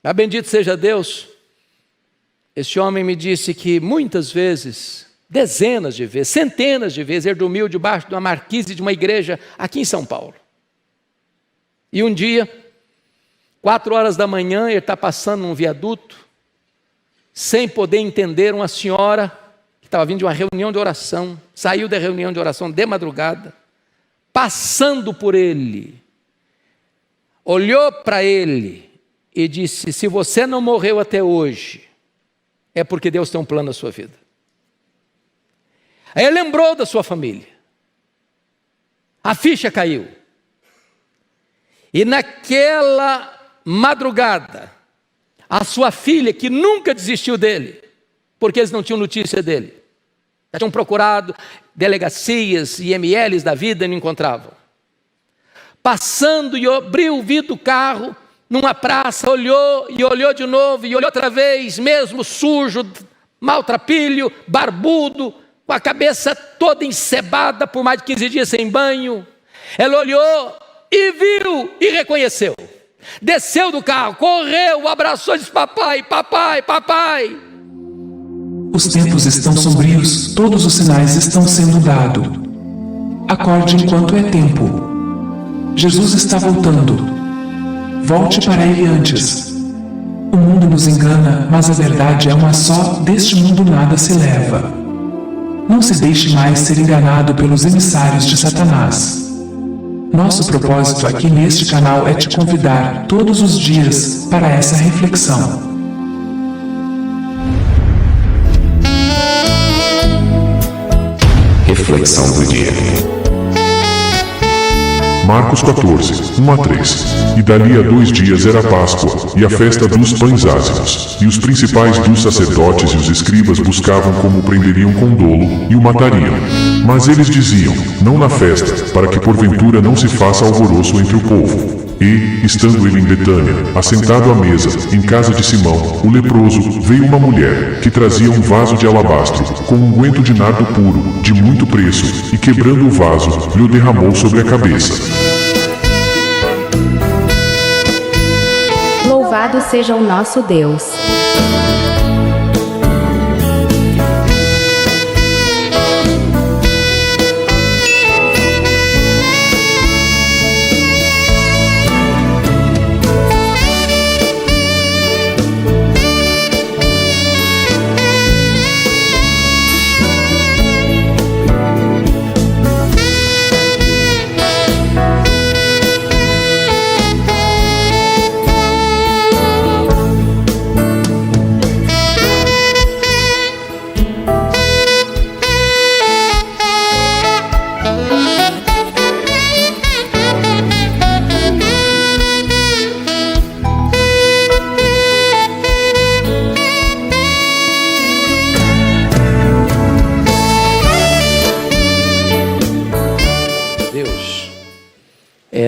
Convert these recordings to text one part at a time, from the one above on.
Mas bendito seja Deus, este homem me disse que muitas vezes, dezenas de vezes, centenas de vezes, ele dormiu debaixo de uma marquise de uma igreja aqui em São Paulo. E um dia, 4 horas da manhã, ele está passando num viaduto, sem poder entender, uma senhora que estava vindo de uma reunião de oração, saiu da reunião de oração de madrugada, passando por ele, olhou para ele e disse: se você não morreu até hoje, é porque Deus tem um plano na sua vida. Aí ele lembrou da sua família, a ficha caiu, e naquela madrugada, a sua filha, que nunca desistiu dele, porque eles não tinham notícia dele, já tinham procurado delegacias e IMLs da vida e não encontravam, passando e abriu o vidro do carro, numa praça, olhou e olhou de novo, e olhou outra vez, mesmo sujo, maltrapilho, barbudo, com a cabeça toda encebada por mais de 15 dias sem banho. Ela olhou e viu e reconheceu. Desceu do carro, correu, abraçou e disse: papai, papai, papai. Os tempos estão sombrios, todos os sinais estão sendo dados. Acorde enquanto é tempo. Jesus está voltando. Volte para ele antes. O mundo nos engana, mas a verdade é uma só: deste mundo nada se leva. Não se deixe mais ser enganado pelos emissários de Satanás. Nosso propósito aqui neste canal é te convidar, todos os dias, para essa reflexão. Reflexão do dia. Marcos 14, 1 a 3. E dali a 2 dias era Páscoa, e a festa dos pães ázimos. E os principais dos sacerdotes e os escribas buscavam como o prenderiam com dolo, e o matariam. Mas eles diziam: não na festa, para que porventura não se faça alvoroço entre o povo. E, estando ele em Betânia, assentado à mesa, em casa de Simão, o leproso, veio uma mulher, que trazia um vaso de alabastro, com unguento de nardo puro, de muito preço, e quebrando o vaso, lhe o derramou sobre a cabeça. Louvado seja o nosso Deus.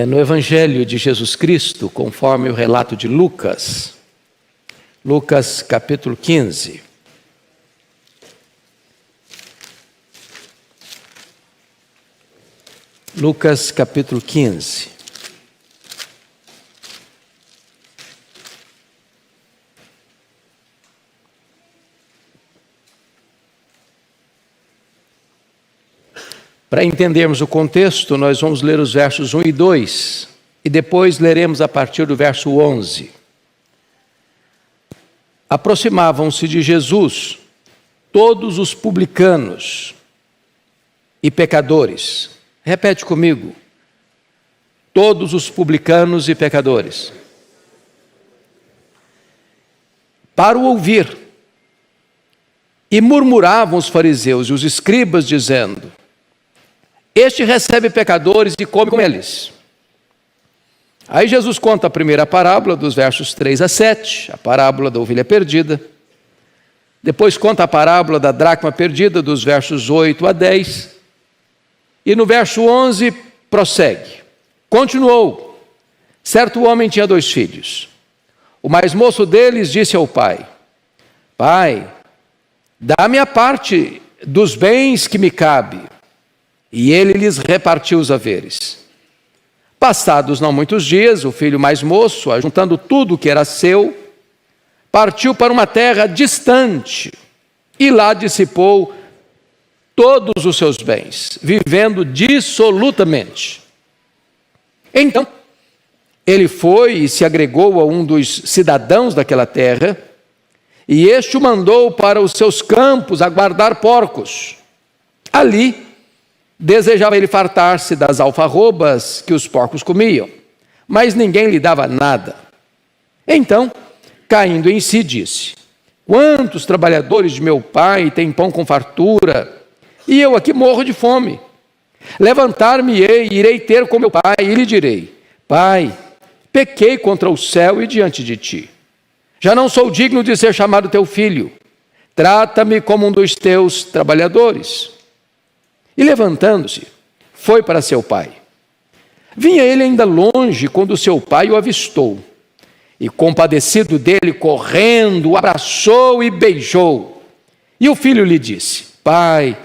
No Evangelho de Jesus Cristo, conforme o relato de Lucas, Lucas capítulo 15. Lucas capítulo 15. Para entendermos o contexto, nós vamos ler os versos 1 e 2, e depois leremos a partir do verso 11. Aproximavam-se de Jesus todos os publicanos e pecadores. Repete comigo: todos os publicanos e pecadores. Para o ouvir. E murmuravam os fariseus e os escribas, dizendo: este recebe pecadores e come com eles. Aí Jesus conta a primeira parábola, dos versos 3 a 7, a parábola da ovelha perdida. Depois conta a parábola da dracma perdida, dos versos 8 a 10. E no verso 11 prossegue. Continuou: certo homem tinha 2 filhos. O mais moço deles disse ao pai: pai, dá-me a parte dos bens que me cabe. E ele lhes repartiu os haveres. Passados não muitos dias, o filho mais moço, ajuntando tudo o que era seu, partiu para uma terra distante e lá dissipou todos os seus bens, vivendo dissolutamente. Então, ele foi e se agregou a um dos cidadãos daquela terra, e este o mandou para os seus campos a guardar porcos. Ali, desejava ele fartar-se das alfarrobas que os porcos comiam, mas ninguém lhe dava nada. Então, caindo em si, disse: quantos trabalhadores de meu pai têm pão com fartura, e eu aqui morro de fome? Levantar-me-ei, irei ter com meu pai, e lhe direi: Pai, pequei contra o céu e diante de ti. Já não sou digno de ser chamado teu filho. Trata-me como um dos teus trabalhadores. E levantando-se, foi para seu pai. Vinha ele ainda longe quando seu pai o avistou. E compadecido dele, correndo, o abraçou e beijou. E o filho lhe disse: Pai,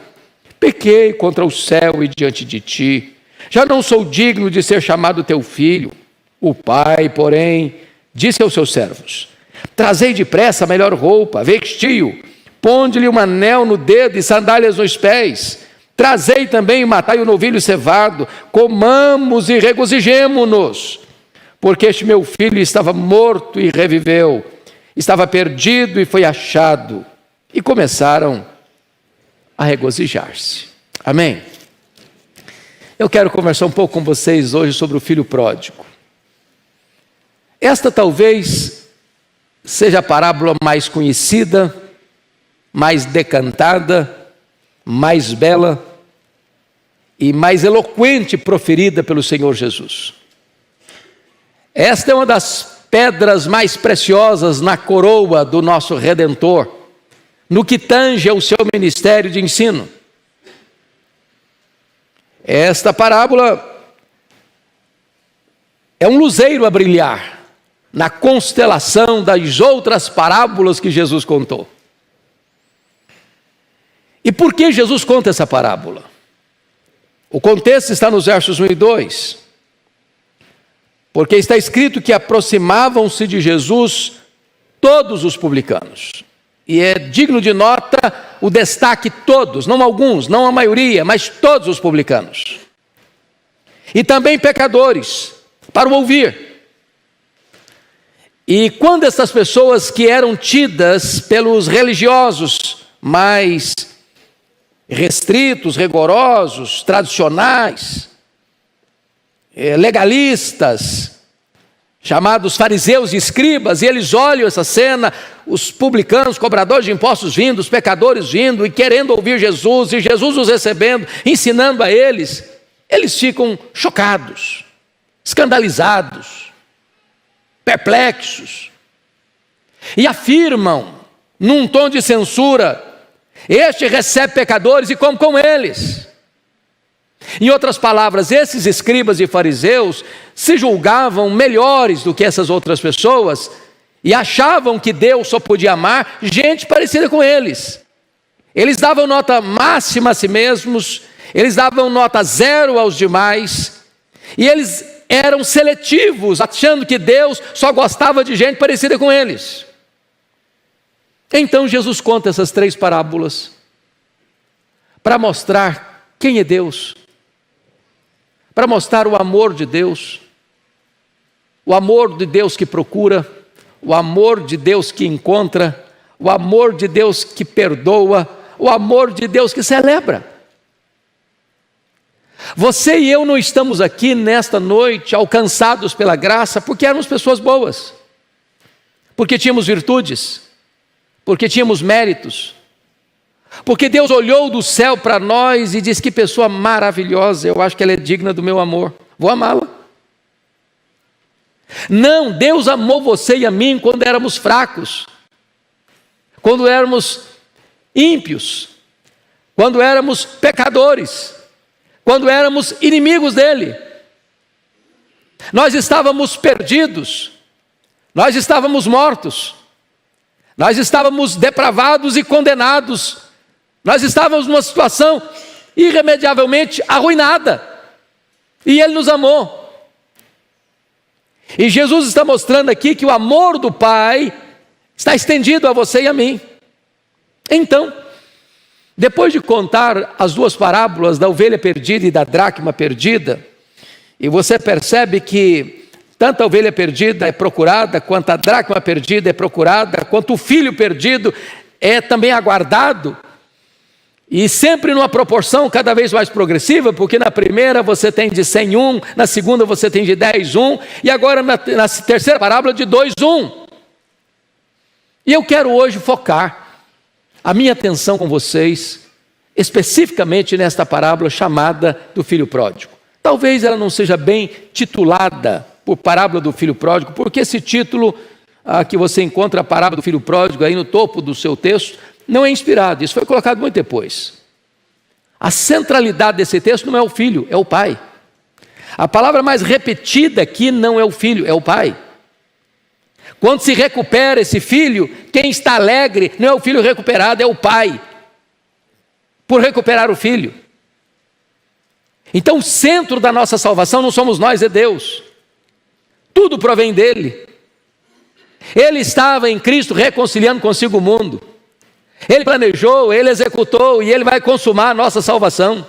pequei contra o céu e diante de ti. Já não sou digno de ser chamado teu filho. O pai, porém, disse aos seus servos: trazei depressa a melhor roupa, vestiu, ponde-lhe um anel no dedo e sandálias nos pés. Trazei também e matai o novilho cevado, comamos e regozijemo-nos. Porque este meu filho estava morto e reviveu, estava perdido e foi achado. E começaram a regozijar-se. Amém? Eu quero conversar um pouco com vocês hoje sobre o filho pródigo. Esta talvez seja a parábola mais conhecida, mais decantada, mais bela e mais eloquente proferida pelo Senhor Jesus. Esta é uma das pedras mais preciosas na coroa do nosso Redentor, no que tange ao seu ministério de ensino. Esta parábola é um luzeiro a brilhar na constelação das outras parábolas que Jesus contou. E por que Jesus conta essa parábola? O contexto está nos versos 1 e 2. Porque está escrito que aproximavam-se de Jesus todos os publicanos. E é digno de nota o destaque todos, não alguns, não a maioria, mas todos os publicanos. E também pecadores, para o ouvir. E quando essas pessoas que eram tidas pelos religiosos mais restritos, rigorosos, tradicionais, legalistas, chamados fariseus e escribas, e eles olham essa cena, os publicanos, cobradores de impostos vindo, os pecadores vindo e querendo ouvir Jesus, e Jesus os recebendo, ensinando a eles, eles ficam chocados, escandalizados, perplexos, e afirmam, num tom de censura: este recebe pecadores e come com eles. Em outras palavras, esses escribas e fariseus se julgavam melhores do que essas outras pessoas e achavam que Deus só podia amar gente parecida com eles. Eles davam nota máxima a si mesmos, eles davam nota 0 aos demais, e eles eram seletivos, achando que Deus só gostava de gente parecida com eles. Então Jesus conta essas 3 parábolas para mostrar quem é Deus, para mostrar o amor de Deus, o amor de Deus que procura, o amor de Deus que encontra, o amor de Deus que perdoa, o amor de Deus que celebra. Você e eu não estamos aqui nesta noite alcançados pela graça porque éramos pessoas boas, porque tínhamos virtudes, porque tínhamos méritos, porque Deus olhou do céu para nós e disse: que pessoa maravilhosa, eu acho que ela é digna do meu amor, vou amá-la. Não, Deus amou você e a mim quando éramos fracos, quando éramos ímpios, quando éramos pecadores, quando éramos inimigos dele. Nós estávamos perdidos, nós estávamos mortos, nós estávamos depravados e condenados, nós estávamos numa situação irremediavelmente arruinada, e Ele nos amou. E Jesus está mostrando aqui que o amor do Pai Está estendido a você e a mim. Então, depois de contar as duas parábolas da ovelha perdida e da dracma perdida, e você percebe que tanto a ovelha perdida é procurada, quanto a dracma perdida é procurada, quanto o filho perdido é também aguardado, e sempre numa proporção cada vez mais progressiva, porque na primeira você tem de 100 um, na segunda você tem de 10 um, e agora na terceira parábola de 2 um. E eu quero hoje focar a minha atenção com vocês, especificamente nesta parábola chamada do filho pródigo. Talvez ela não seja bem titulada por parábola do filho pródigo, porque esse título que você encontra a parábola do filho pródigo aí no topo do seu texto, não é inspirado, isso foi colocado muito depois. A centralidade desse texto não é o filho, é o pai. A palavra mais repetida aqui não é o filho, é o pai. Quando se recupera esse filho, quem está alegre não é o filho recuperado, é o pai, por recuperar o filho. Então o centro da nossa salvação não somos nós, é Deus. Tudo provém dele. Ele estava em Cristo reconciliando consigo o mundo. Ele planejou, ele executou e ele vai consumar a nossa salvação,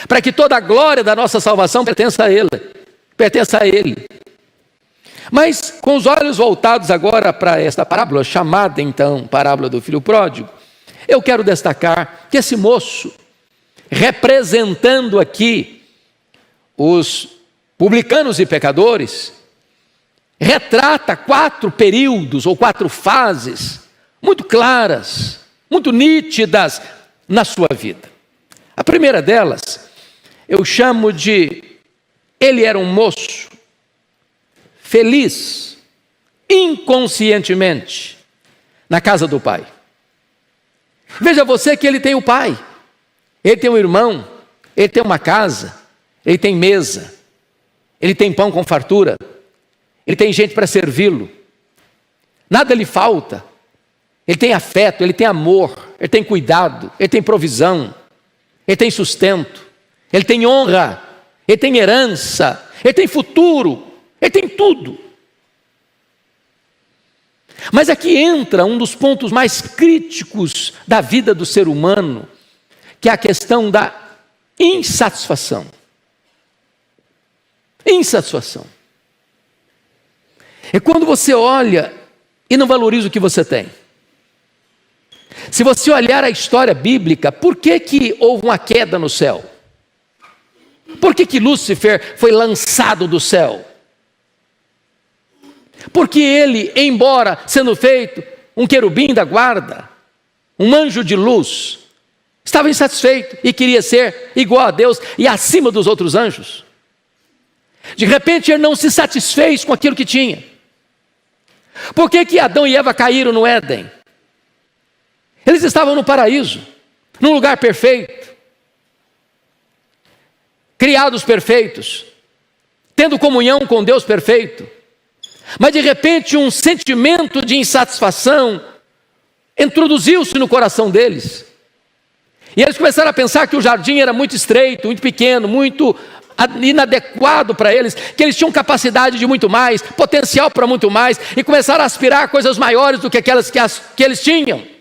para que toda a glória da nossa salvação pertença a ele. Mas com os olhos voltados agora para esta parábola, chamada então parábola do filho pródigo, eu quero destacar que esse moço, representando aqui os publicanos e pecadores, retrata 4 períodos ou 4 fases muito claras, muito nítidas na sua vida. A primeira delas, eu chamo de: ele era um moço feliz, inconscientemente, na casa do pai. Veja você que ele tem o pai, ele tem um irmão, ele tem uma casa, ele tem mesa, ele tem pão com fartura, ele tem gente para servi-lo, nada lhe falta. Ele tem afeto, ele tem amor, ele tem cuidado, ele tem provisão, ele tem sustento, ele tem honra, ele tem herança, ele tem futuro, ele tem tudo. Mas aqui entra um dos pontos mais críticos da vida do ser humano, que é a questão da insatisfação. Insatisfação. É quando você olha e não valoriza o que você tem. Se você olhar a história bíblica, por que houve uma queda no céu? Por que Lúcifer foi lançado do céu? Porque ele, embora sendo feito um querubim da guarda, um anjo de luz, estava insatisfeito e queria ser igual a Deus e acima dos outros anjos. De repente ele não se satisfez com aquilo que tinha. Por que Adão e Eva caíram no Éden? Eles estavam no paraíso, num lugar perfeito, criados perfeitos, tendo comunhão com Deus perfeito. Mas de repente um sentimento de insatisfação introduziu-se no coração deles. E eles começaram a pensar que o jardim era muito estreito, muito pequeno, muito inadequado para eles, que eles tinham capacidade de muito mais, potencial para muito mais, e começaram a aspirar a coisas maiores do que aquelas que eles tinham.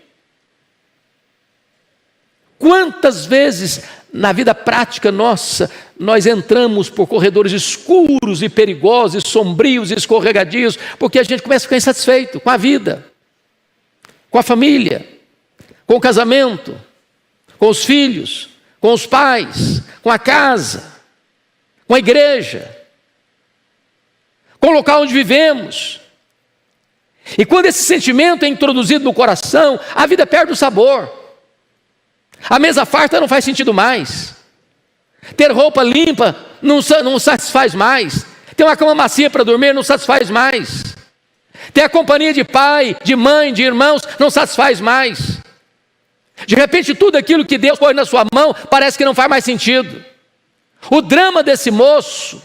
Quantas vezes na vida prática nossa, nós entramos por corredores escuros e perigosos, e sombrios e escorregadios, porque a gente começa a ficar insatisfeito com a vida, com a família, com o casamento, com os filhos, com os pais, com a casa, com a igreja, com o local onde vivemos. E quando esse sentimento é introduzido no coração, a vida perde o sabor. A mesa farta não faz sentido mais. Ter roupa limpa não satisfaz mais. Ter uma cama macia para dormir não satisfaz mais. Ter a companhia de pai, de mãe, de irmãos não satisfaz mais. De repente tudo aquilo que Deus pôs na sua mão parece que não faz mais sentido. O drama desse moço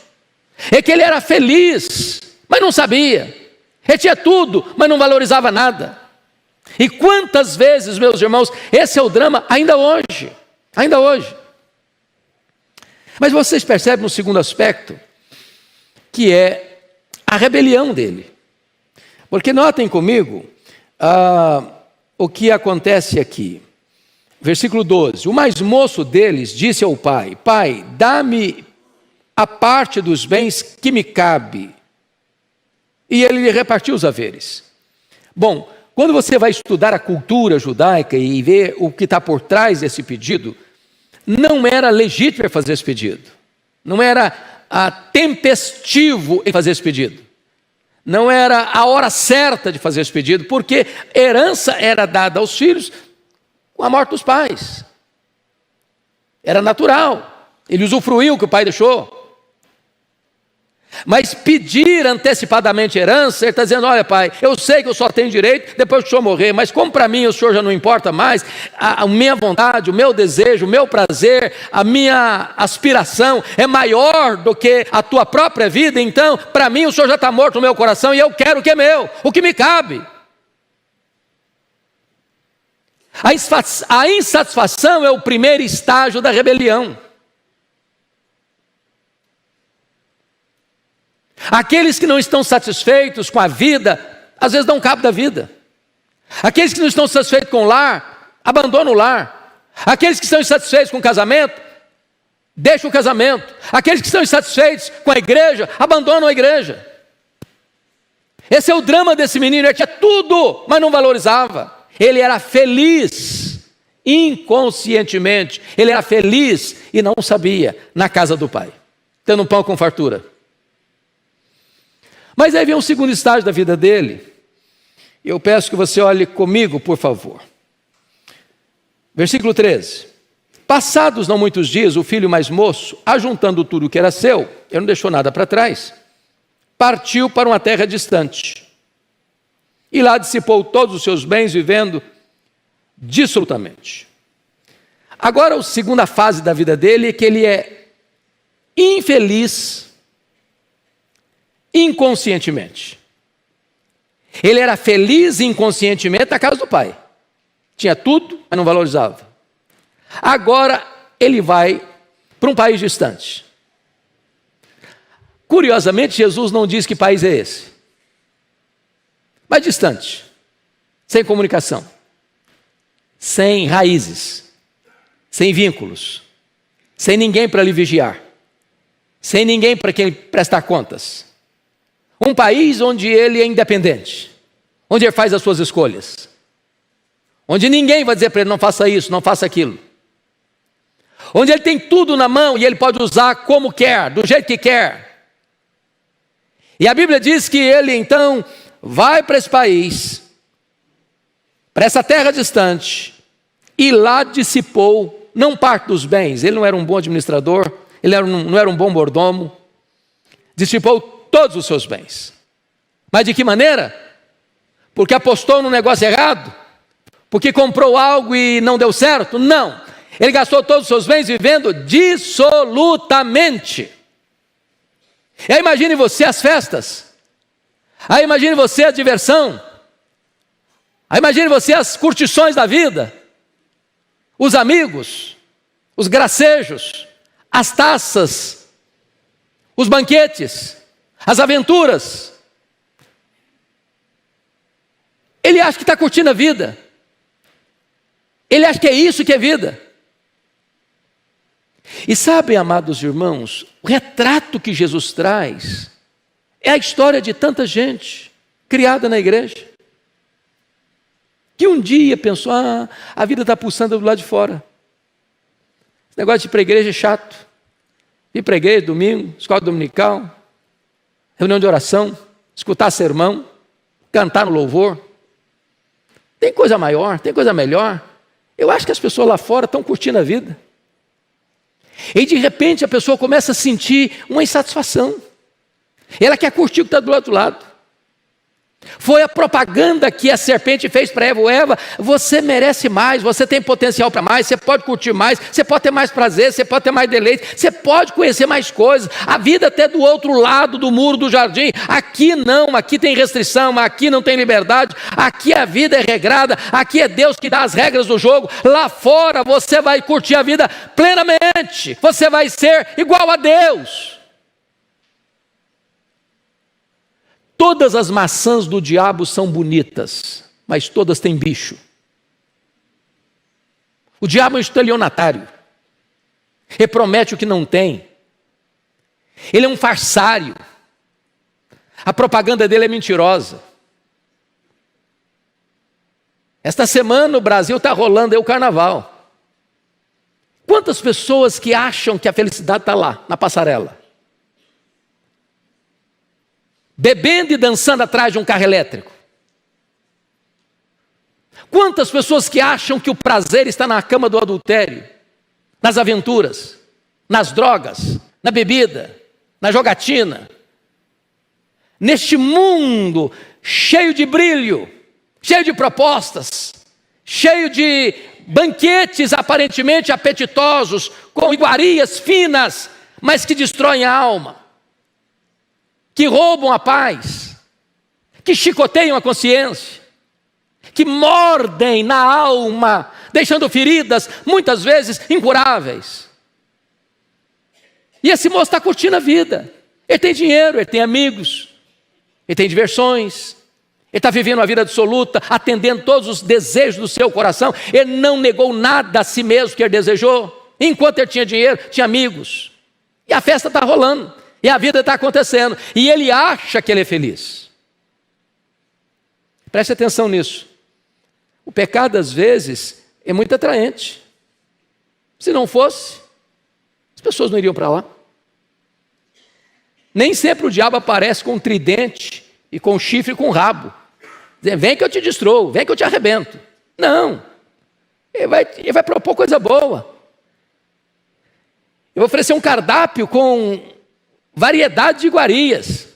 é que ele era feliz, mas não sabia. Ele tinha tudo, mas não valorizava nada. E quantas vezes, meus irmãos, esse é o drama ainda hoje. Ainda hoje. Mas vocês percebem um segundo aspecto, que é a rebelião dele. Porque notem comigo, o que acontece aqui. Versículo 12: o mais moço deles disse ao pai: Pai, dá-me a parte dos bens que me cabe. E ele lhe repartiu os haveres. Bom, quando você vai estudar a cultura judaica e ver o que está por trás desse pedido, não era legítimo fazer esse pedido. Não era tempestivo em fazer esse pedido. Não era a hora certa de fazer esse pedido, porque herança era dada aos filhos com a morte dos pais. Era natural. Ele usufruiu o que o pai deixou. Mas pedir antecipadamente herança, ele está dizendo: olha, pai, eu sei que eu só tenho direito depois que o senhor morrer, mas como para mim o senhor já não importa mais, a minha vontade, o meu desejo, o meu prazer, a minha aspiração é maior do que a tua própria vida, então para mim o senhor já está morto no meu coração e eu quero o que é meu, o que me cabe. A insatisfação é o primeiro estágio da rebelião. Aqueles que não estão satisfeitos com a vida, às vezes dão cabo da vida. Aqueles que não estão satisfeitos com o lar, abandonam o lar. Aqueles que estão insatisfeitos com o casamento, deixam o casamento. Aqueles que estão insatisfeitos com a igreja, abandonam a igreja. Esse é o drama desse menino, ele tinha tudo, mas não valorizava. Ele era feliz, inconscientemente. Ele era feliz e não sabia, na casa do pai, tendo pão com fartura. Mas aí vem um segundo estágio da vida dele. Eu peço que você olhe comigo, por favor. Versículo 13. Passados não muitos dias, o filho mais moço, ajuntando tudo o que era seu, ele não deixou nada para trás, partiu para uma terra distante. E lá dissipou todos os seus bens, vivendo dissolutamente. Agora, a segunda fase da vida dele é que ele é infeliz inconscientemente. Ele era feliz inconscientemente na casa do pai. Tinha tudo, mas não valorizava. Agora ele vai para um país distante. Curiosamente, Jesus não diz que país é esse. Mas distante, sem comunicação, sem raízes, sem vínculos, sem ninguém para lhe vigiar, sem ninguém para quem prestar contas. Um país onde ele é independente, onde ele faz as suas escolhas, onde ninguém vai dizer para ele: não faça isso, não faça aquilo, onde ele tem tudo na mão e ele pode usar como quer, do jeito que quer. E a Bíblia diz que ele então vai para esse país, para essa terra distante, e lá dissipou não parte dos bens. Ele não era um bom administrador, ele não era um bom mordomo, dissipou todos os seus bens. Mas de que maneira? Porque apostou no negócio errado? Porque comprou algo e não deu certo? Não. Ele gastou todos os seus bens vivendo dissolutamente. E aí imagine você as festas. Aí imagine você a diversão. Aí imagine você as curtições da vida. Os amigos, os gracejos, as taças, os banquetes, as aventuras. Ele acha que está curtindo a vida. Ele acha que é isso que é vida. E sabem, amados irmãos, o retrato que Jesus traz é a história de tanta gente criada na igreja, que um dia pensou: a vida está pulsando do lado de fora. Esse negócio de ir para a igreja é chato. Ir para a igreja domingo, escola dominical, reunião de oração, escutar sermão, cantar no louvor. Tem coisa maior, tem coisa melhor. Eu acho que as pessoas lá fora estão curtindo a vida. E de repente a pessoa começa a sentir uma insatisfação. Ela quer curtir o que está do outro lado. Foi a propaganda que a serpente fez para Eva: Eva, você merece mais, você tem potencial para mais, você pode curtir mais, você pode ter mais prazer, você pode ter mais deleite, você pode conhecer mais coisas. A vida até do outro lado do muro do jardim. Aqui não, aqui tem restrição, aqui não tem liberdade, aqui a vida é regrada, aqui é Deus que dá as regras do jogo. Lá fora você vai curtir a vida plenamente, você vai ser igual a Deus. Todas as maçãs do diabo são bonitas, mas todas têm bicho. O diabo é um estelionatário. Ele promete o que não tem. Ele é um farsário. A propaganda dele é mentirosa. Esta semana no Brasil está rolando aí o carnaval. Quantas pessoas que acham que a felicidade está lá, na passarela? Bebendo e dançando atrás de um carro elétrico. Quantas pessoas que acham que o prazer está na cama do adultério, nas aventuras, nas drogas, na bebida, na jogatina. Neste mundo cheio de brilho, cheio de propostas, cheio de banquetes aparentemente apetitosos, com iguarias finas, mas que destroem a alma, que roubam a paz, que chicoteiam a consciência, que mordem na alma, deixando feridas, muitas vezes incuráveis. E esse moço está curtindo a vida. Ele tem dinheiro, ele tem amigos, ele tem diversões, ele está vivendo uma vida absoluta, atendendo todos os desejos do seu coração. Ele não negou nada a si mesmo que ele desejou. Enquanto ele tinha dinheiro, tinha amigos. E a festa está rolando, e a vida está acontecendo, e ele acha que ele é feliz. Preste atenção nisso. O pecado, às vezes, é muito atraente. Se não fosse, as pessoas não iriam para lá. Nem sempre o diabo aparece com um tridente e com um chifre e com um rabo, dizendo, vem que eu te destruo, vem que eu te arrebento. Não, ele vai propor coisa boa. Eu vou oferecer um cardápio com variedade de iguarias.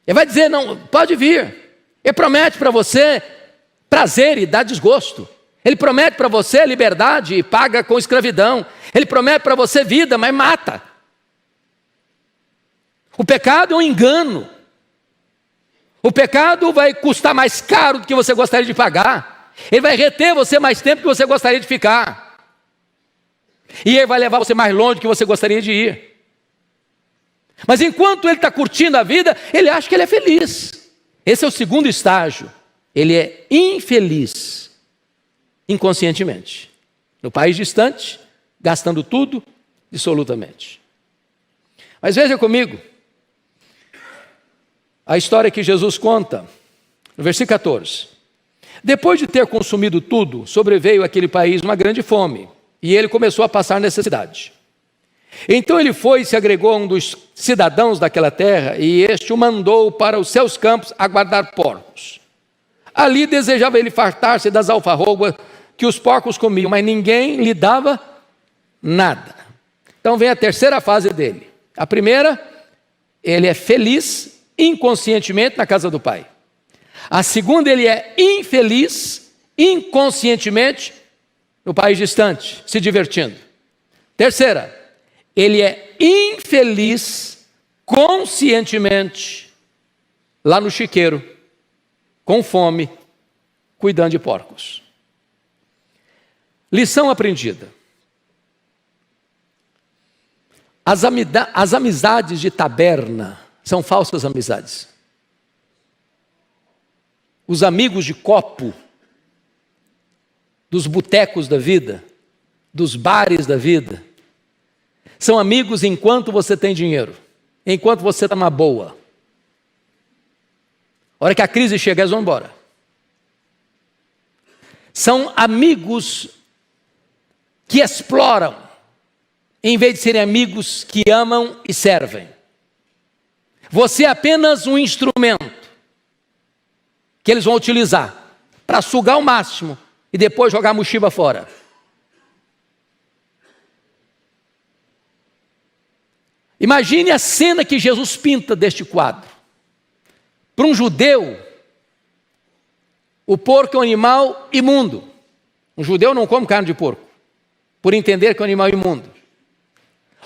Ele vai dizer, não, pode vir. Ele promete para você prazer e dá desgosto. Ele promete para você liberdade e paga com escravidão. Ele promete para você vida, mas mata. O pecado é um engano. O pecado vai custar mais caro do que você gostaria de pagar. Ele vai reter você mais tempo do que você gostaria de ficar. E ele vai levar você mais longe do que você gostaria de ir. Mas enquanto ele está curtindo a vida, ele acha que ele é feliz. Esse é o segundo estágio. Ele é infeliz, inconscientemente. No país distante, gastando tudo, absolutamente. Mas veja comigo, a história que Jesus conta, no versículo 14. Depois de ter consumido tudo, sobreveio àquele país uma grande fome, e ele começou a passar necessidade. Então ele foi e se agregou a um dos cidadãos daquela terra, e este o mandou para os seus campos a guardar porcos. Ali desejava ele fartar-se das alfarrobas que os porcos comiam, mas ninguém lhe dava nada. Então vem a terceira fase dele. A primeira, ele é feliz inconscientemente na casa do pai. A segunda, ele é infeliz inconscientemente no país distante, se divertindo. Terceira, ele é infeliz conscientemente lá no chiqueiro, com fome, cuidando de porcos. Lição aprendida. As amizades de taberna são falsas amizades. Os amigos de copo, dos botecos da vida, dos bares da vida, são amigos enquanto você tem dinheiro, enquanto você está numa boa. A hora que a crise chega, eles vão embora. São amigos que exploram, em vez de serem amigos que amam e servem. Você é apenas um instrumento que eles vão utilizar para sugar o máximo e depois jogar a mochiba fora. Imagine a cena que Jesus pinta deste quadro. Para um judeu, o porco é um animal imundo. Um judeu não come carne de porco, por entender que é um animal imundo.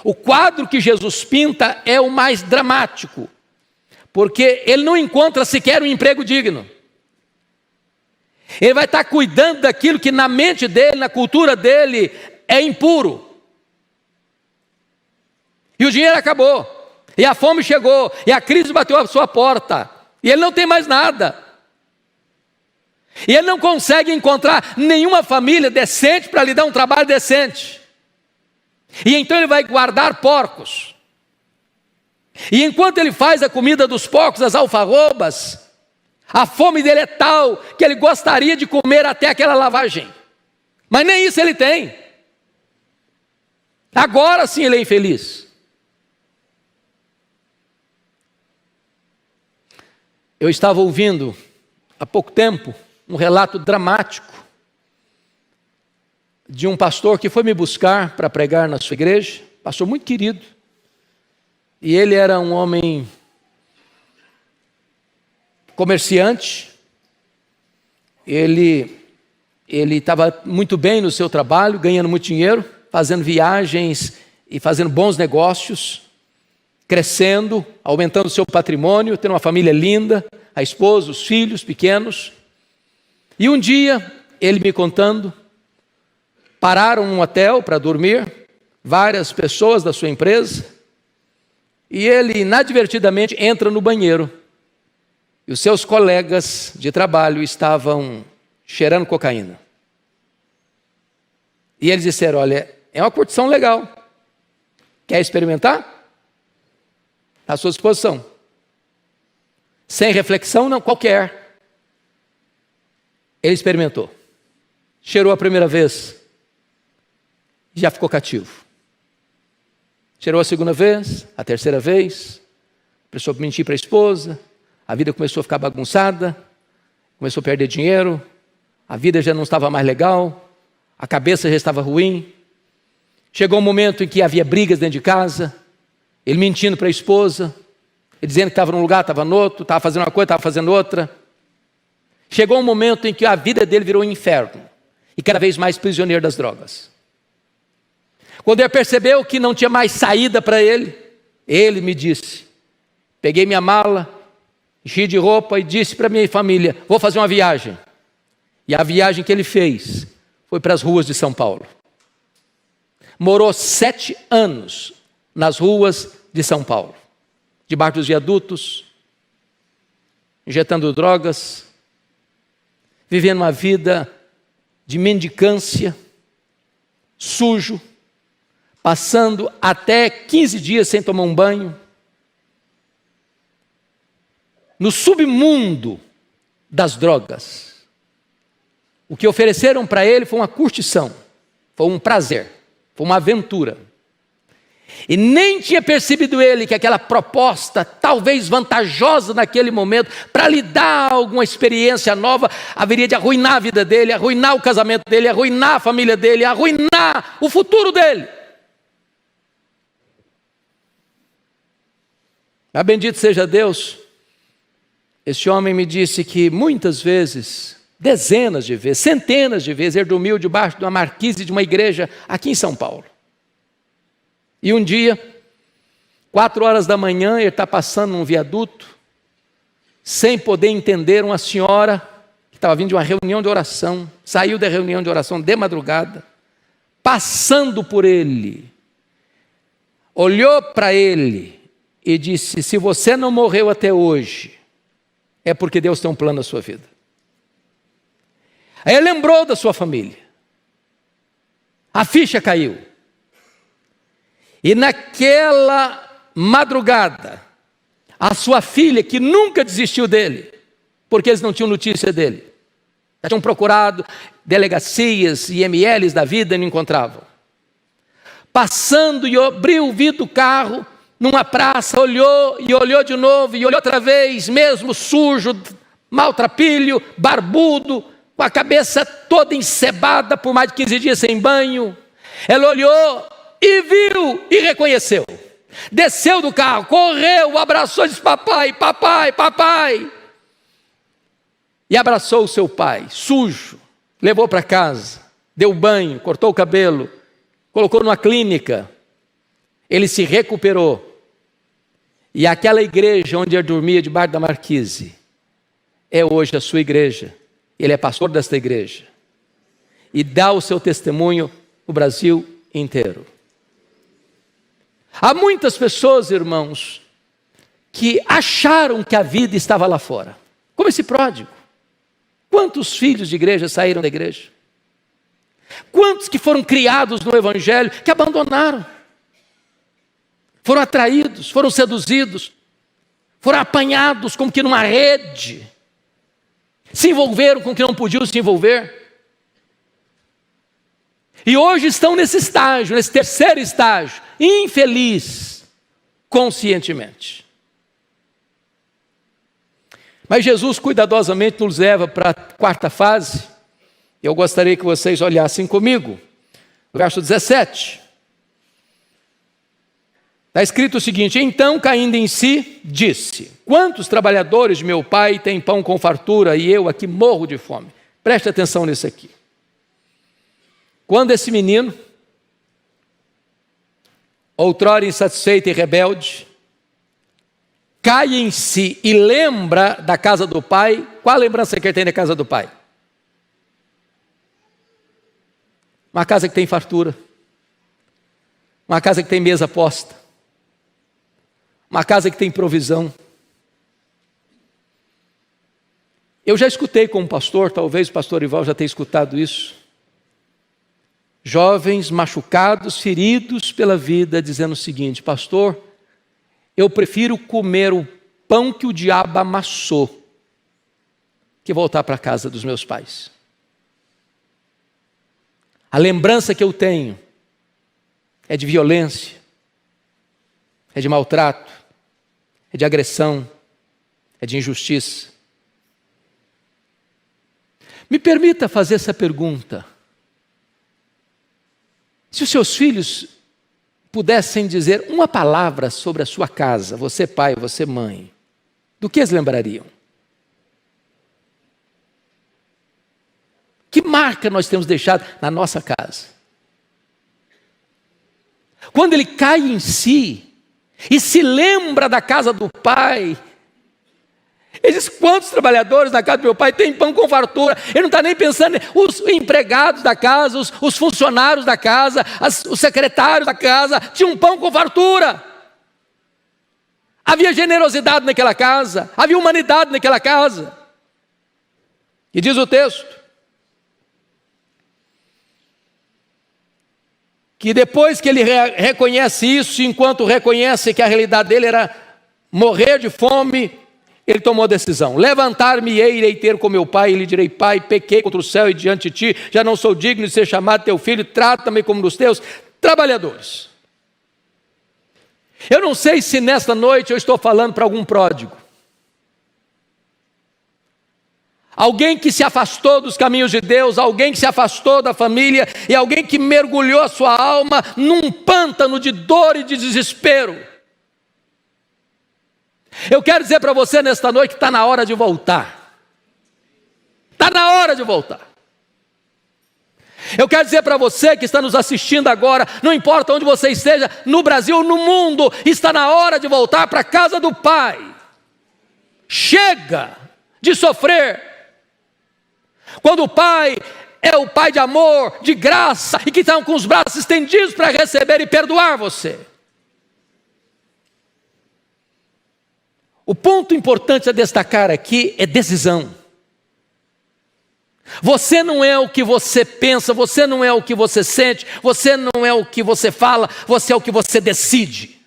O quadro que Jesus pinta é o mais dramático, porque ele não encontra sequer um emprego digno. Ele vai estar cuidando daquilo que na mente dele, na cultura dele, é impuro. E o dinheiro acabou, e a fome chegou, e a crise bateu à sua porta, e ele não tem mais nada. E ele não consegue encontrar nenhuma família decente para lhe dar um trabalho decente. E então ele vai guardar porcos. E enquanto ele faz a comida dos porcos, as alfarrobas, a fome dele é tal que ele gostaria de comer até aquela lavagem. Mas nem isso ele tem. Agora sim ele é infeliz. Eu estava ouvindo há pouco tempo um relato dramático de um pastor que foi me buscar para pregar na sua igreja, pastor muito querido, e ele era um homem comerciante, ele estava muito bem no seu trabalho, ganhando muito dinheiro, fazendo viagens e fazendo bons negócios, crescendo, aumentando o seu patrimônio, tendo uma família linda, a esposa, os filhos pequenos. E um dia, ele me contando, pararam num hotel para dormir, várias pessoas da sua empresa, e ele inadvertidamente entra no banheiro, e os seus colegas de trabalho estavam cheirando cocaína. E eles disseram: olha, é uma curtição legal, quer experimentar? Está à sua disposição. Sem reflexão, não, qualquer. Ele experimentou. Cheirou a primeira vez, já ficou cativo. Cheirou a segunda vez, a terceira vez, começou a mentir para a esposa, a vida começou a ficar bagunçada, começou a perder dinheiro, a vida já não estava mais legal, a cabeça já estava ruim. Chegou um momento em que havia brigas dentro de casa, ele mentindo para a esposa, ele dizendo que estava num lugar, estava no outro, estava fazendo uma coisa, estava fazendo outra. Chegou um momento em que a vida dele virou um inferno, e cada vez mais prisioneiro das drogas. Quando ele percebeu que não tinha mais saída para ele, ele me disse, peguei minha mala, enchi de roupa e disse para minha família: vou fazer uma viagem. E a viagem que ele fez foi para as ruas de São Paulo. Morou 7 anos nas ruas de São Paulo, debaixo dos viadutos, injetando drogas, vivendo uma vida de mendicância, sujo, passando até 15 dias sem tomar um banho, no submundo das drogas. O que ofereceram para ele foi uma curtição, foi um prazer, foi uma aventura. E nem tinha percebido ele que aquela proposta, talvez vantajosa naquele momento, para lhe dar alguma experiência nova, haveria de arruinar a vida dele, arruinar o casamento dele, arruinar a família dele, arruinar o futuro dele. Mas bendito seja Deus, esse homem me disse que muitas vezes, dezenas de vezes, centenas de vezes, ele dormiu debaixo de uma marquise de uma igreja aqui em São Paulo. E um dia, 4 horas da manhã, ele está passando num viaduto, sem poder entender, uma senhora que estava vindo de uma reunião de oração, saiu da reunião de oração de madrugada, passando por ele, olhou para ele e disse: se você não morreu até hoje, é porque Deus tem um plano na sua vida. Aí ele lembrou da sua família, a ficha caiu. E naquela madrugada, a sua filha, que nunca desistiu dele, porque eles não tinham notícia dele, já tinham procurado delegacias e IMLs da vida e não encontravam. Passando e abriu o vidro do carro, numa praça, olhou e olhou de novo, e olhou outra vez, mesmo sujo, maltrapilho, barbudo, com a cabeça toda encebada por mais de 15 dias sem banho. Ela olhou e viu e reconheceu. Desceu do carro, correu, abraçou e disse: papai, papai, papai. E abraçou o seu pai, sujo, levou para casa, deu banho, cortou o cabelo, colocou numa clínica. Ele se recuperou. E aquela igreja onde ele dormia debaixo da marquise é hoje a sua igreja. Ele é pastor desta igreja e dá o seu testemunho no Brasil inteiro. Há muitas pessoas, irmãos, que acharam que a vida estava lá fora, como esse pródigo. Quantos filhos de igreja saíram da igreja? Quantos que foram criados no Evangelho que abandonaram? Foram atraídos, foram seduzidos, foram apanhados como que numa rede, se envolveram com o que não podiam se envolver. E hoje estão nesse estágio, nesse terceiro estágio, infeliz, conscientemente. Mas Jesus cuidadosamente nos leva para a quarta fase. Eu gostaria que vocês olhassem comigo. Verso 17. Está escrito o seguinte: então, caindo em si, disse: quantos trabalhadores de meu pai têm pão com fartura e eu aqui morro de fome? Preste atenção nisso aqui. Quando esse menino, outrora insatisfeito e rebelde, cai em si e lembra da casa do pai, qual a lembrança que ele tem da casa do pai? Uma casa que tem fartura, uma casa que tem mesa posta, uma casa que tem provisão. Eu já escutei como pastor, talvez o pastor Ival já tenha escutado isso, jovens machucados, feridos pela vida, dizendo o seguinte: pastor, eu prefiro comer o pão que o diabo amassou que voltar para a casa dos meus pais. A lembrança que eu tenho é de violência, é de maltrato, é de agressão, é de injustiça. Me permita fazer essa pergunta. Se os seus filhos pudessem dizer uma palavra sobre a sua casa, você pai, você mãe, do que eles lembrariam? Que marca nós temos deixado na nossa casa? Quando ele cai em si e se lembra da casa do pai, ele diz: quantos trabalhadores na casa do meu pai têm pão com fartura? Ele não está nem pensando, os empregados da casa, os funcionários da casa, os secretários da casa, tinham pão com fartura. Havia generosidade naquela casa, havia humanidade naquela casa. E diz o texto que depois que ele reconhece isso, enquanto reconhece que a realidade dele era morrer de fome, ele tomou a decisão: levantar-me-ei, irei ter com meu pai, e lhe direi: pai, pequei contra o céu e diante de ti, já não sou digno de ser chamado teu filho, trata-me como dos teus trabalhadores. Eu não sei se nesta noite eu estou falando para algum pródigo, alguém que se afastou dos caminhos de Deus, alguém que se afastou da família e alguém que mergulhou a sua alma num pântano de dor e de desespero. Eu quero dizer para você nesta noite que está na hora de voltar. Está na hora de voltar. Eu quero dizer para você que está nos assistindo agora, não importa onde você esteja, no Brasil ou no mundo, está na hora de voltar para a casa do Pai. Chega de sofrer. Quando o Pai é o Pai de amor, de graça, e que está com os braços estendidos para receber e perdoar você. O ponto importante a destacar aqui é decisão. Você não é o que você pensa, você não é o que você sente, você não é o que você fala, você é o que você decide.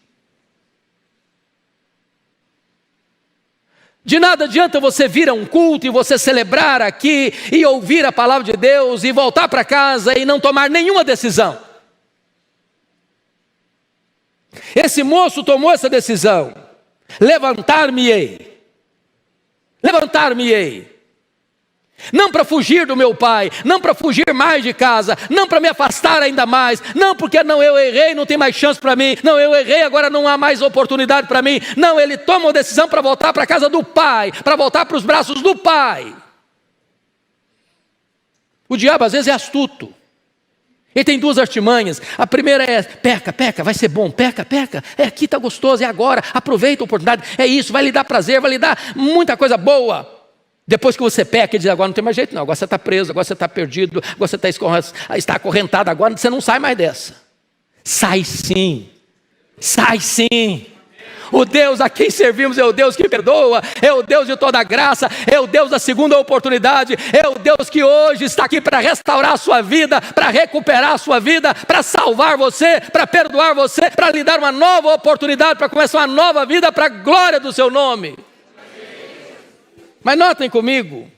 De nada adianta você vir a um culto e você celebrar aqui e ouvir a palavra de Deus e voltar para casa e não tomar nenhuma decisão. Esse moço tomou essa decisão: levantar-me-ei, levantar-me-ei. Não para fugir do meu pai, não para fugir mais de casa, não para me afastar ainda mais, não porque não, eu errei, não tem mais chance para mim, não, eu errei, agora não há mais oportunidade para mim. Não, ele toma uma decisão para voltar para a casa do pai, para voltar para os braços do pai. O diabo às vezes é astuto. Ele tem duas artimanhas. A primeira é: peca, peca, vai ser bom, peca, peca, é aqui, está gostoso, é agora, aproveita a oportunidade, é isso, vai lhe dar prazer, vai lhe dar muita coisa boa. Depois que você peca, ele diz: agora não tem mais jeito não, agora você está preso, agora você está perdido, agora você está acorrentado, agora você não sai mais dessa. Sai sim, sai sim. O Deus a quem servimos é o Deus que perdoa, é o Deus de toda graça, é o Deus da segunda oportunidade, é o Deus que hoje está aqui para restaurar a sua vida, para recuperar a sua vida, para salvar você, para perdoar você, para lhe dar uma nova oportunidade, para começar uma nova vida para a glória do seu nome. Mas notem comigo,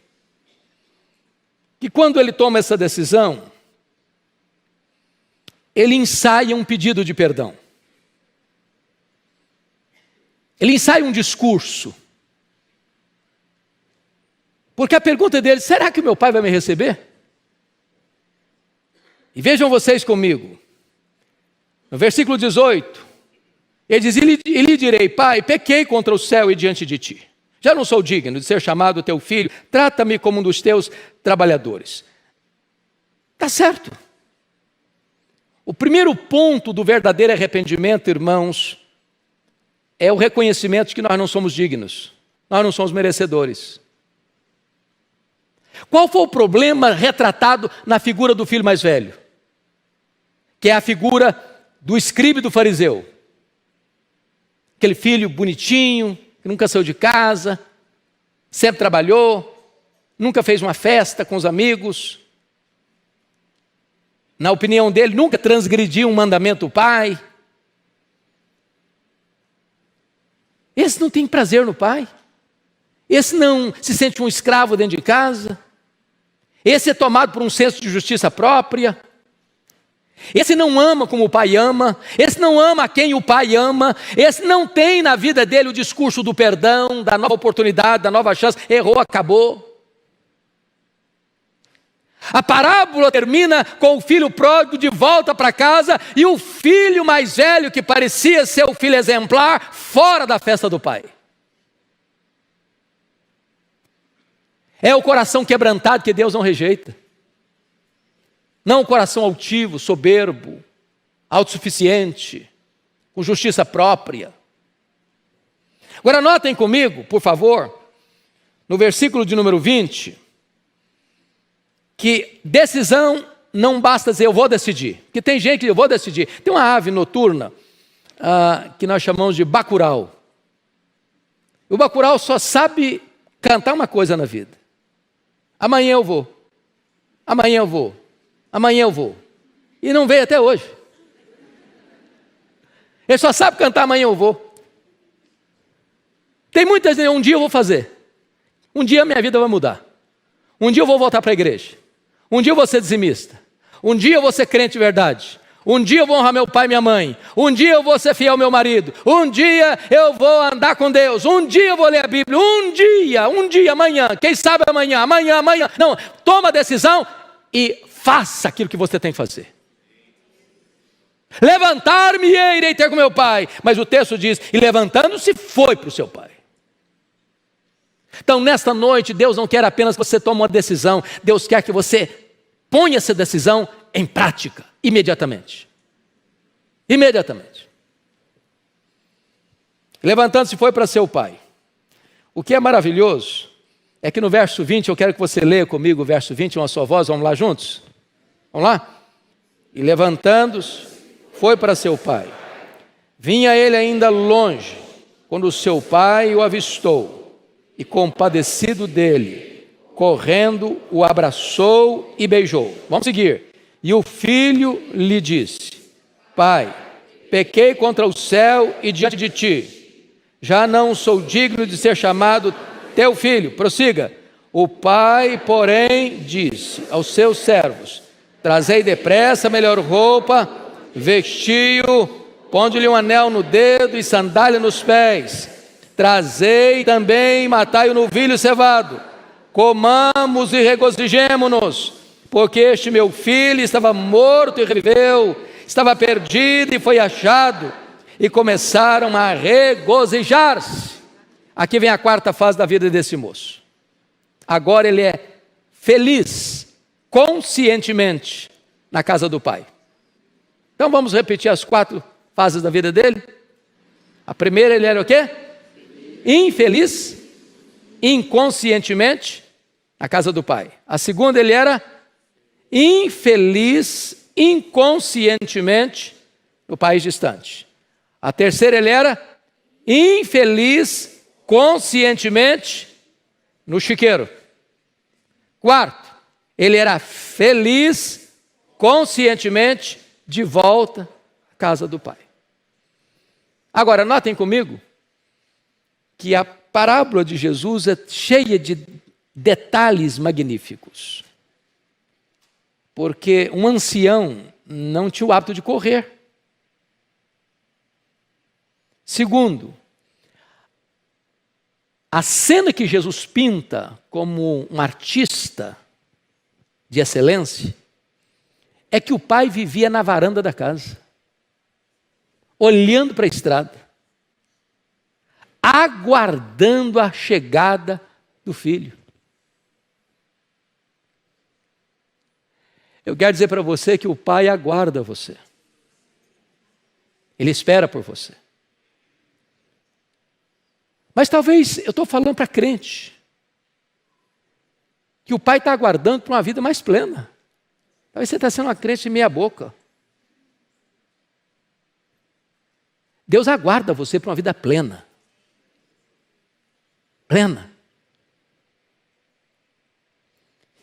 que quando ele toma essa decisão, ele ensaia um pedido de perdão. Ele ensaia um discurso. Porque a pergunta dele, será que meu pai vai me receber? E vejam vocês comigo, no versículo 18, ele diz, e lhe direi, pai, pequei contra o céu e diante de ti. Já não sou digno de ser chamado teu filho, trata-me como um dos teus trabalhadores. Está certo. O primeiro ponto do verdadeiro arrependimento, irmãos, é o reconhecimento de que nós não somos dignos, nós não somos merecedores. Qual foi o problema retratado na figura do filho mais velho? Que é a figura do escriba e do fariseu. Aquele filho bonitinho, que nunca saiu de casa, sempre trabalhou, nunca fez uma festa com os amigos. Na opinião dele, nunca transgrediu um mandamento do pai. Esse não tem prazer no pai. Esse não se sente um escravo dentro de casa. Esse é tomado por um senso de justiça própria. Esse não ama como o pai ama. Esse não ama a quem o pai ama. Esse não tem na vida dele o discurso do perdão, da nova oportunidade, da nova chance. Errou, acabou. A parábola termina com o filho pródigo de volta para casa e o filho mais velho, que parecia ser o filho exemplar, fora da festa do pai. É o coração quebrantado que Deus não rejeita. Não o coração altivo, soberbo, autossuficiente, com justiça própria. Agora notem comigo, por favor, no versículo de número 20, que decisão não basta dizer eu vou decidir. Porque tem gente que eu vou decidir. Tem uma ave noturna que nós chamamos de bacurau. O bacurau só sabe cantar uma coisa na vida. Amanhã eu vou. Amanhã eu vou. Amanhã eu vou. E não veio até hoje. Ele só sabe cantar amanhã eu vou. Tem muitas vezes, um dia eu vou fazer. Um dia a minha vida vai mudar. Um dia eu vou voltar para a igreja. Um dia eu vou ser dizimista. Um dia eu vou ser crente de verdade. Um dia eu vou honrar meu pai e minha mãe. Um dia eu vou ser fiel ao meu marido. Um dia eu vou andar com Deus. Um dia eu vou ler a Bíblia. Um dia, amanhã. Quem sabe amanhã. Não, toma a decisão e faça aquilo que você tem que fazer. Levantar-me e irei ter com meu pai. Mas o texto diz, e levantando-se foi para o seu pai. Então, nesta noite, Deus não quer apenas que você tome uma decisão, Deus quer que você ponha essa decisão em prática, imediatamente. Imediatamente. Levantando-se foi para seu pai. O que é maravilhoso é que no verso 20, eu quero que você leia comigo o verso 20, uma só voz, vamos lá juntos? Vamos lá? E levantando-se, foi para seu pai. Vinha ele ainda longe, quando o seu pai o avistou. E compadecido dele, correndo, o abraçou e beijou. Vamos seguir. E o filho lhe disse, pai, pequei contra o céu e diante de ti. Já não sou digno de ser chamado teu filho. Prossiga. O pai, porém, disse aos seus servos, trazei depressa a melhor roupa, vestiu, ponde-lhe um anel no dedo e sandália nos pés. Trazei também, matai o novilho cevado, comamos e regozijemo-nos, porque este meu filho estava morto e reviveu, estava perdido e foi achado, e começaram a regozijar-se. Aqui vem a quarta fase da vida desse moço. Agora ele é feliz, conscientemente, na casa do pai. Então vamos repetir as 4 fases da vida dele? A primeira, ele era o quê? Infeliz, inconscientemente, na casa do pai. A segunda, ele era infeliz, inconscientemente, no país distante. A terceira, ele era infeliz conscientemente no chiqueiro. Quarto, ele era feliz conscientemente de volta à casa do Pai. Agora, notem comigo que a parábola de Jesus é cheia de detalhes magníficos. Porque um ancião não tinha o hábito de correr. Segundo, a cena que Jesus pinta como um artista de excelência é que o pai vivia na varanda da casa, olhando para a estrada, aguardando a chegada do filho. Eu quero dizer para você que o pai aguarda você. Ele espera por você. Mas talvez, eu estou falando para crente, que o pai está aguardando para uma vida mais plena. Talvez você está sendo uma crente meia boca. Deus aguarda você para uma vida plena. Plena.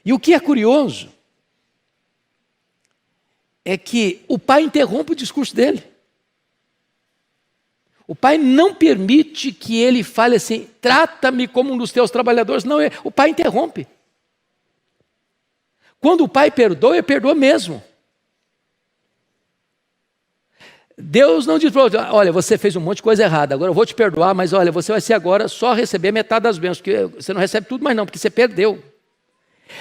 E o que é curioso é que o pai interrompe o discurso dele. O pai não permite que ele fale assim, trata-me como um dos teus trabalhadores. Não, o pai interrompe. Quando o pai perdoa, ele perdoa mesmo. Deus não diz para você, olha, você fez um monte de coisa errada, agora eu vou te perdoar, mas olha, você vai ser agora só receber metade das bênçãos, porque você não recebe tudo mais não, porque você perdeu.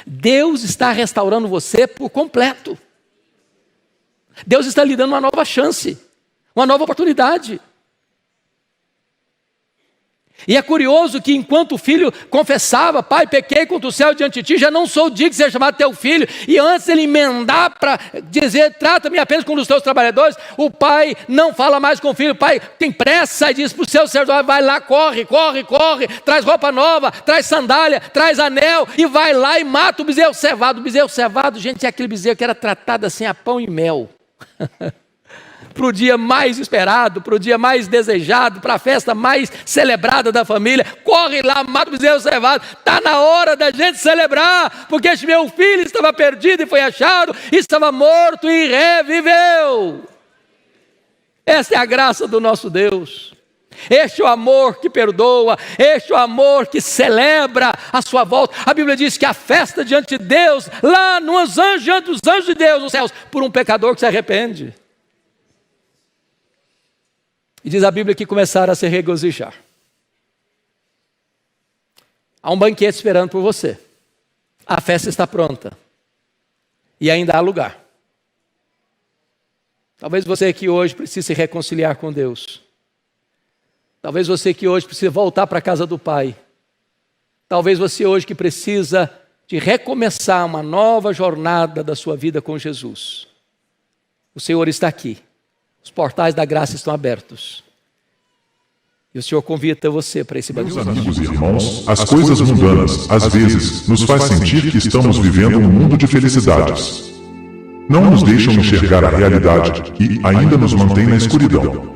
Deus está restaurando você por completo. Deus está lhe dando uma nova chance, uma nova oportunidade. E é curioso que enquanto o filho confessava, pai, pequei contra o céu diante de ti, já não sou digno de ser chamado teu filho, e antes ele emendar para dizer, trata-me apenas como um dos teus trabalhadores, o pai não fala mais com o filho, o pai tem pressa e diz para o seu servidor, vai lá, corre, traz roupa nova, traz sandália, traz anel, e vai lá e mata o bezerro cevado. O bezerro cevado, gente, é aquele bezerro que era tratado assim a pão e mel. Para o dia mais esperado, para o dia mais desejado, para a festa mais celebrada da família, corre lá, mata o bezerro cevado, está na hora da gente celebrar, porque este meu filho estava perdido e foi achado, estava morto e reviveu. Esta é a graça do nosso Deus, este é o amor que perdoa, este é o amor que celebra a sua volta. A Bíblia diz que a festa diante de Deus, lá nos anjos, diante dos anjos de Deus, nos céus, por um pecador que se arrepende. E diz a Bíblia que começaram a se regozijar. Há um banquete esperando por você. A festa está pronta. E ainda há lugar. Talvez você que hoje precise se reconciliar com Deus. Talvez você que hoje precise voltar para a casa do Pai. Talvez você hoje que precisa de recomeçar uma nova jornada da sua vida com Jesus. O Senhor está aqui. Os portais da graça estão abertos. E o Senhor convida você para esse banquete. Meus amigos e irmãos, as coisas mundanas, às vezes, nos faz sentir que estamos vivendo um mundo de felicidades. Não nos deixam enxergar a realidade e ainda nos mantém na escuridão.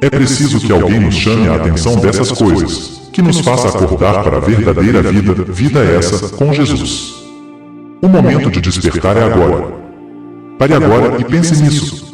É preciso que alguém nos chame a atenção dessas coisas, que nos faça acordar para a verdadeira vida essa com Jesus. O momento de despertar é agora. Pare agora e pense nisso.